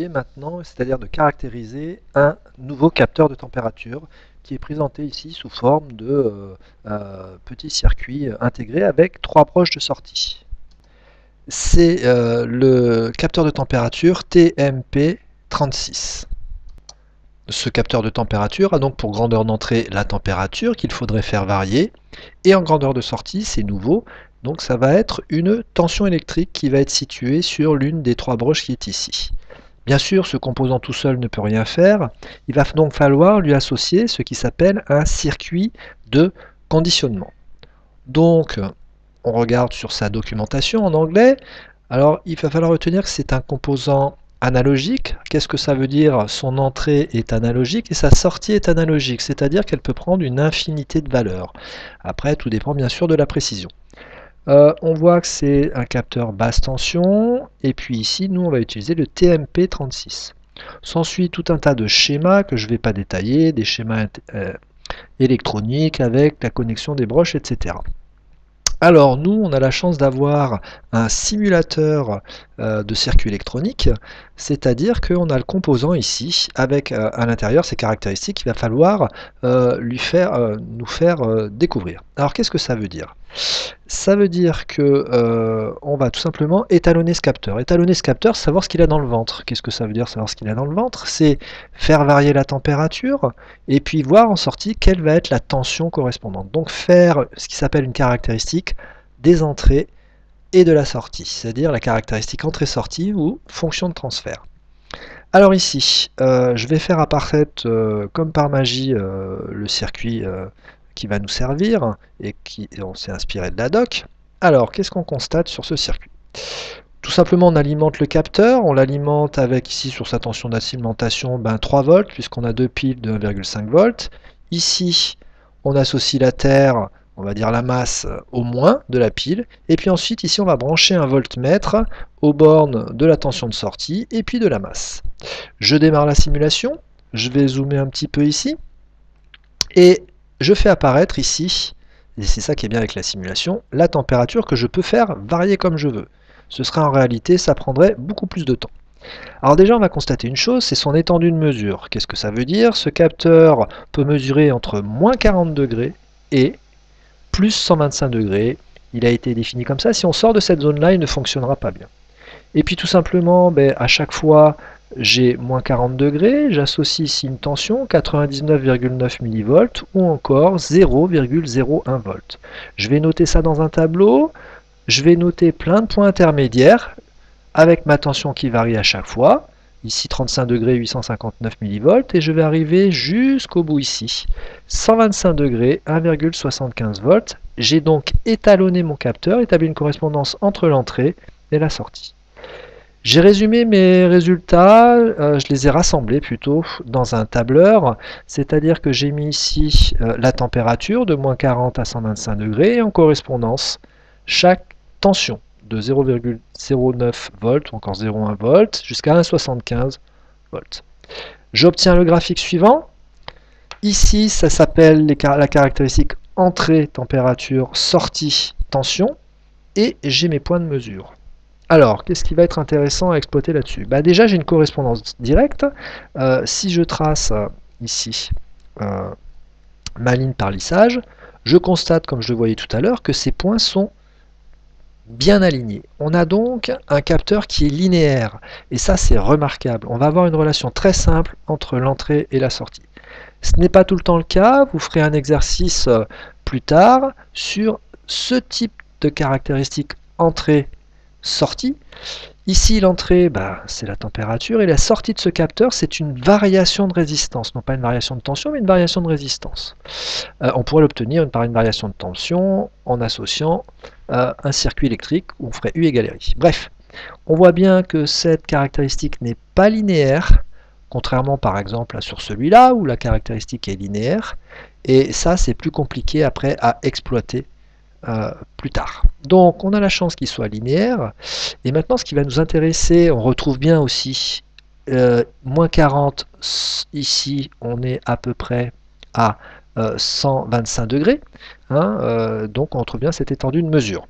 maintenant, c'est-à-dire de caractériser un nouveau capteur de température qui est présenté ici sous forme de petit circuit intégré avec 3 broches de sortie. C'est le capteur de température TMP36. Ce capteur de température a donc pour grandeur d'entrée la température qu'il faudrait faire varier, et en grandeur de sortie, c'est nouveau, donc ça va être une tension électrique qui va être située sur l'une des 3 broches qui est ici. Bien sûr, ce composant tout seul ne peut rien faire, il va donc falloir lui associer ce qui s'appelle un circuit de conditionnement. Donc, on regarde sur sa documentation en anglais. Alors, il va falloir retenir que c'est un composant analogique. Qu'est-ce que ça veut dire? Son entrée est analogique et sa sortie est analogique, c'est-à-dire qu'elle peut prendre une infinité de valeurs. Après, tout dépend bien sûr de la précision. On voit que c'est un capteur basse tension, et puis ici, nous, on va utiliser le TMP36. S'ensuit tout un tas de schémas que je ne vais pas détailler, des schémas électroniques avec la connexion des broches, etc. Alors nous, on a la chance d'avoir un simulateur de circuit électronique, c'est-à-dire qu'on a le composant ici, avec à l'intérieur ses caractéristiques qu'il va falloir nous faire découvrir. Alors qu'est-ce que ça veut dire? Ça veut dire que on va tout simplement étalonner ce capteur. Étalonner ce capteur, savoir ce qu'il a dans le ventre. Qu'est-ce que ça veut dire savoir ce qu'il a dans le ventre? C'est faire varier la température et puis voir en sortie quelle va être la tension correspondante. Donc faire ce qui s'appelle une caractéristique des entrées et de la sortie, c'est-à-dire la caractéristique entrée-sortie ou fonction de transfert. Alors ici, je vais faire apparaître comme par magie le circuit qui va nous servir et on s'est inspiré de la doc. Alors, qu'est-ce qu'on constate sur ce circuit? Tout simplement, on alimente le capteur, on l'alimente avec ici sur sa tension d'alimentation 3 volts puisqu'on a deux piles de 1,5 volts. Ici, on associe la terre, on va dire la masse, au moins de la pile. Et puis ensuite, ici, on va brancher un voltmètre aux bornes de la tension de sortie et puis de la masse. Je démarre la simulation, je vais zoomer un petit peu ici, et je fais apparaître ici, et c'est ça qui est bien avec la simulation, la température que je peux faire varier comme je veux. Ce sera en réalité, ça prendrait beaucoup plus de temps. Alors déjà, on va constater une chose, c'est son étendue de mesure. Qu'est-ce que ça veut dire? Ce capteur peut mesurer entre moins 40 degrés et plus 125 degrés. Il a été défini comme ça. Si on sort de cette zone-là, il ne fonctionnera pas bien. Et puis tout simplement, à chaque fois, j'ai moins 40 degrés, j'associe ici une tension, 99,9 mV ou encore 0,01 V. Je vais noter ça dans un tableau, je vais noter plein de points intermédiaires avec ma tension qui varie à chaque fois. Ici 35 degrés, 859 mV, et je vais arriver jusqu'au bout ici. 125 degrés, 1,75 V. J'ai donc étalonné mon capteur, établi une correspondance entre l'entrée et la sortie. J'ai résumé mes résultats, je les ai rassemblés plutôt dans un tableur, c'est-à-dire que j'ai mis ici la température de moins 40 à 125 degrés et en correspondance chaque tension de 0,09 volts ou encore 0,1 volts jusqu'à 1,75 volts. J'obtiens le graphique suivant. Ici, ça s'appelle la caractéristique entrée température, sortie tension, et j'ai mes points de mesure. Alors, qu'est-ce qui va être intéressant à exploiter là-dessus? Déjà, j'ai une correspondance directe. Si je trace ici ma ligne par lissage, je constate, comme je le voyais tout à l'heure, que ces points sont bien alignés. On a donc un capteur qui est linéaire. Et ça, c'est remarquable. On va avoir une relation très simple entre l'entrée et la sortie. Ce n'est pas tout le temps le cas. Vous ferez un exercice plus tard sur ce type de caractéristiques entrée sortie. Ici, l'entrée, c'est la température, et la sortie de ce capteur, c'est une variation de résistance. Non pas une variation de tension, mais une variation de résistance. On pourrait l'obtenir par une variation de tension en associant un circuit électrique où on ferait U égale RI. Bref, on voit bien que cette caractéristique n'est pas linéaire, contrairement par exemple sur celui-là, où la caractéristique est linéaire, et ça, c'est plus compliqué après à exploiter plus tard. Donc on a la chance qu'il soit linéaire, et maintenant ce qui va nous intéresser, on retrouve bien aussi moins 40, ici on est à peu près à 125 degrés, donc on retrouve bien cette étendue de mesure.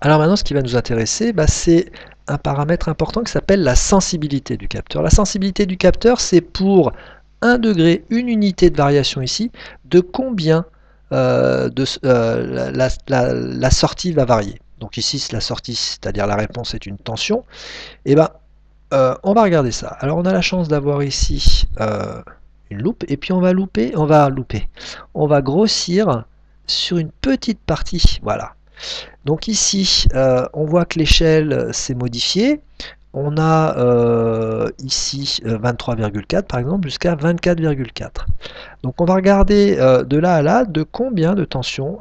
Alors maintenant, ce qui va nous intéresser, c'est un paramètre important qui s'appelle la sensibilité du capteur. La sensibilité du capteur, c'est pour 1 degré, une unité de variation ici, de combien la sortie va varier. Donc ici, la sortie, c'est-à-dire la réponse est une tension. Et on va regarder ça. Alors on a la chance d'avoir ici une loupe, et puis on va grossir sur une petite partie. Voilà. Donc ici, on voit que l'échelle s'est modifiée. On a ici 23,4 par exemple jusqu'à 24,4. Donc on va regarder de là à là de combien de tension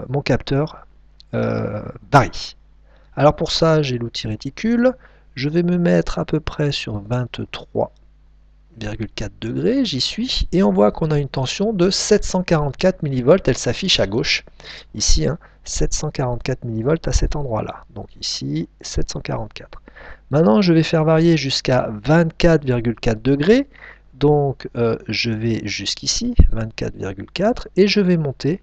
mon capteur varie. Alors pour ça, j'ai l'outil réticule. Je vais me mettre à peu près sur 23,4 degrés, j'y suis, et on voit qu'on a une tension de 744 millivolts, elle s'affiche à gauche, ici, 744 millivolts à cet endroit-là. Donc ici, 744. Maintenant, je vais faire varier jusqu'à 24,4 degrés, donc je vais jusqu'ici, 24,4, et je vais monter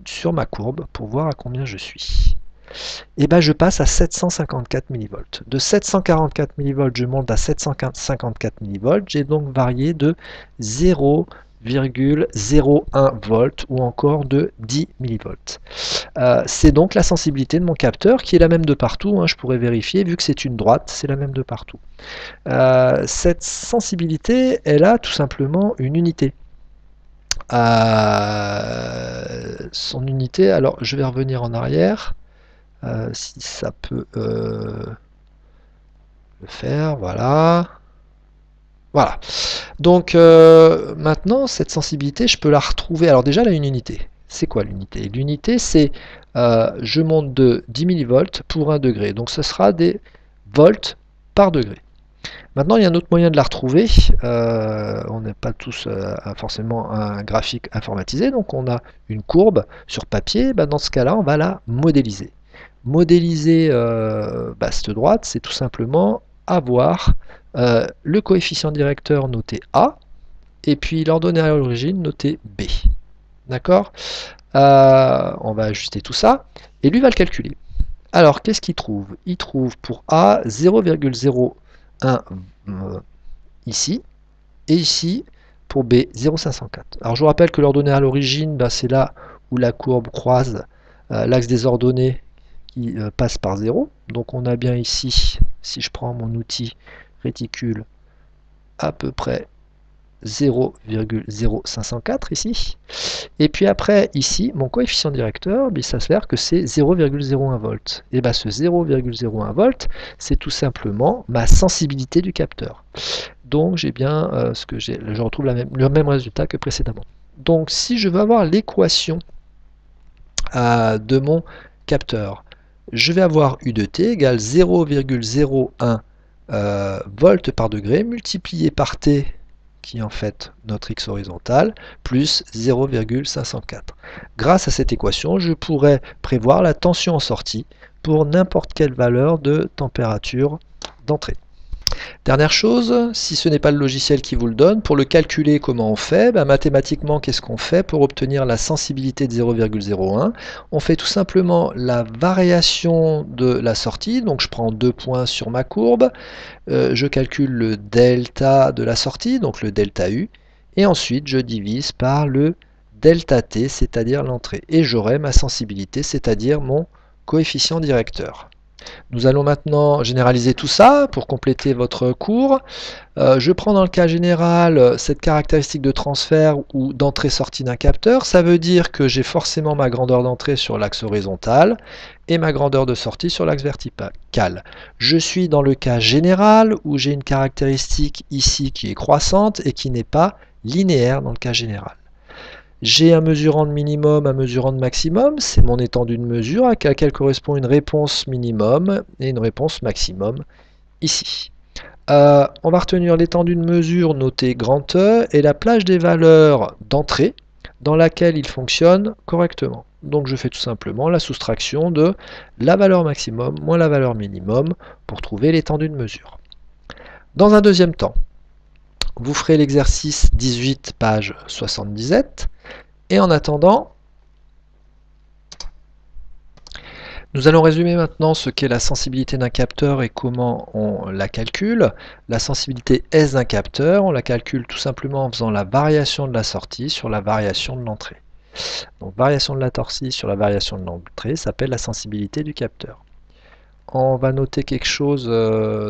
sur ma courbe pour voir à combien je suis. Et je passe à 754 millivolts. De 744 millivolts, je monte à 754 millivolts. J'ai donc varié de 0,01 volts ou encore de 10 millivolts. C'est donc la sensibilité de mon capteur qui est la même de partout. Je pourrais vérifier, vu que c'est une droite, c'est la même de partout. Cette sensibilité, elle a tout simplement une unité. Son unité, alors je vais revenir en arrière. Si ça peut le faire, voilà. Voilà. Donc maintenant, cette sensibilité, je peux la retrouver. Alors déjà, elle a une unité. C'est quoi l'unité? L'unité, c'est je monte de 10 millivolts pour 1 degré. Donc ce sera des volts par degré. Maintenant, il y a un autre moyen de la retrouver. On n'est pas tous forcément un graphique informatisé, donc on a une courbe sur papier. Dans ce cas-là, on va la modéliser. Modéliser cette droite, c'est tout simplement avoir le coefficient directeur noté A, et puis l'ordonnée à l'origine noté B. D'accord? On va ajuster tout ça, et lui va le calculer. Alors, qu'est-ce qu'il trouve? Il trouve pour A 0,01 ici, et ici pour B 0,504. Alors je vous rappelle que l'ordonnée à l'origine, c'est là où la courbe croise l'axe des ordonnées qui passe par 0. Donc on a bien ici, si je prends mon outil réticule, à peu près 0,0504 ici. Et puis après, ici, mon coefficient directeur, il s'avère que c'est 0,01 volts. Et ce 0,01 volts, c'est tout simplement ma sensibilité du capteur. Donc j'ai bien je retrouve le même résultat que précédemment. Donc si je veux avoir l'équation de mon capteur, je vais avoir U de T égale 0,01 volts par degré multiplié par T, qui est en fait notre X horizontal, plus 0,504. Grâce à cette équation, je pourrais prévoir la tension en sortie pour n'importe quelle valeur de température d'entrée. Dernière chose, si ce n'est pas le logiciel qui vous le donne, pour le calculer, comment on fait? Mathématiquement, qu'est-ce qu'on fait pour obtenir la sensibilité de 0,01? On fait tout simplement la variation de la sortie, donc je prends 2 points sur ma courbe, je calcule le delta de la sortie, donc le delta U, et ensuite je divise par le delta T, c'est-à-dire l'entrée, et j'aurai ma sensibilité, c'est-à-dire mon coefficient directeur. Nous allons maintenant généraliser tout ça pour compléter votre cours. Je prends dans le cas général cette caractéristique de transfert ou d'entrée-sortie d'un capteur. Ça veut dire que j'ai forcément ma grandeur d'entrée sur l'axe horizontal et ma grandeur de sortie sur l'axe vertical. Je suis dans le cas général où j'ai une caractéristique ici qui est croissante et qui n'est pas linéaire dans le cas général. J'ai un mesurant de minimum, un mesurant de maximum, c'est mon étendue de mesure à laquelle correspond une réponse minimum et une réponse maximum ici. On va retenir l'étendue de mesure notée grand E et la plage des valeurs d'entrée dans laquelle il fonctionne correctement. Donc je fais tout simplement la soustraction de la valeur maximum moins la valeur minimum pour trouver l'étendue de mesure. Dans un deuxième temps, vous ferez l'exercice 18, page 77. Et en attendant, Nous allons résumer maintenant ce qu'est la sensibilité d'un capteur et comment on la calcule. La sensibilité S d'un capteur, on la calcule tout simplement en faisant la variation de la sortie sur la variation de l'entrée. Donc variation de la sortie sur la variation de l'entrée s'appelle la sensibilité du capteur. On va noter quelque chose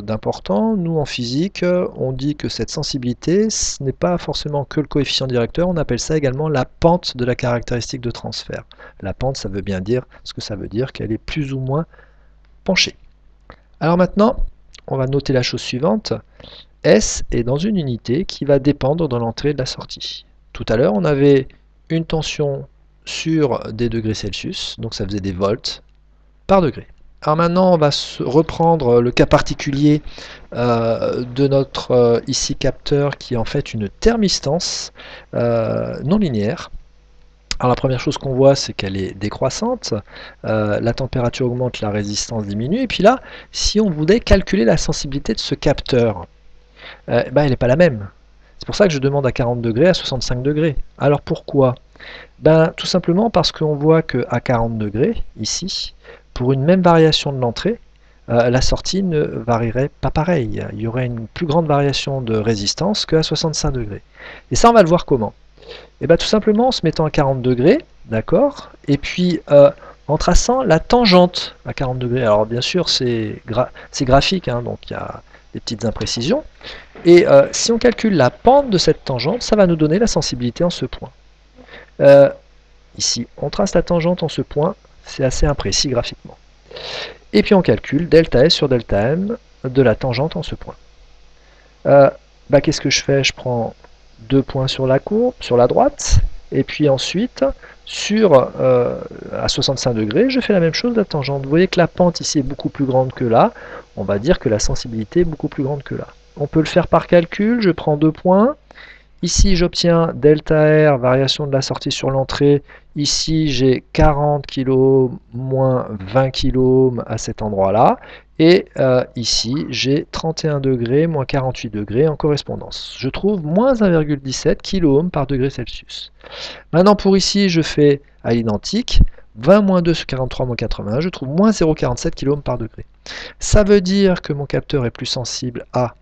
d'important. Nous, en physique, on dit que cette sensibilité, ce n'est pas forcément que le coefficient directeur, on appelle ça également la pente de la caractéristique de transfert. La pente, ça veut bien dire ce que ça veut dire, qu'elle est plus ou moins penchée. Alors maintenant, on va noter la chose suivante. S est dans une unité qui va dépendre de l'entrée et de la sortie. Tout à l'heure, on avait une tension sur des degrés Celsius, donc ça faisait des volts par degré. Alors maintenant, on va reprendre le cas particulier de notre ici capteur qui est en fait une thermistance non linéaire. Alors la première chose qu'on voit, c'est qu'elle est décroissante, la température augmente, la résistance diminue, et puis là, si on voulait calculer la sensibilité de ce capteur, elle n'est pas la même. C'est pour ça que je demande à 40 degrés, à 65 degrés. Alors pourquoi? Tout simplement parce qu'on voit qu'à 40 degrés, ici, pour une même variation de l'entrée, la sortie ne varierait pas pareil. Il y aurait une plus grande variation de résistance qu'à 65 degrés. Et ça, on va le voir comment? Tout simplement en se mettant à 40 degrés, d'accord? Et puis en traçant la tangente à 40 degrés. Alors bien sûr, c'est graphique, hein, donc il y a des petites imprécisions. Et si on calcule la pente de cette tangente, ça va nous donner la sensibilité en ce point. Ici, on trace la tangente en ce point, c'est assez imprécis graphiquement. Et puis on calcule delta S sur delta M de la tangente en ce point. Qu'est-ce que je fais? Je prends 2 points sur la courbe, sur la droite, et puis ensuite, à 65 degrés, je fais la même chose de la tangente. Vous voyez que la pente ici est beaucoup plus grande que là, on va dire que la sensibilité est beaucoup plus grande que là. On peut le faire par calcul, je prends 2 points, ici j'obtiens delta R, variation de la sortie sur l'entrée, ici j'ai 40 kΩ moins 20 kΩ à cet endroit-là, et ici j'ai 31 degrés moins 48 degrés en correspondance. Je trouve moins 1,17 kΩ par degré Celsius. Maintenant pour ici je fais à l'identique, 20 moins 2 sur 43 moins 80, je trouve moins 0,47 kΩ par degré. Ça veut dire que mon capteur est plus sensible à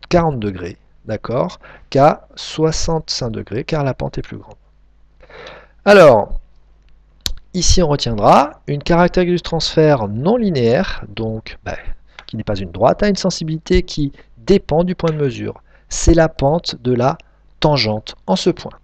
40 degrés, d'accord, qu'à 65 degrés, car la pente est plus grande. Alors, ici on retiendra une caractéristique du transfert non linéaire, donc qui n'est pas une droite, a une sensibilité qui dépend du point de mesure. C'est la pente de la tangente en ce point.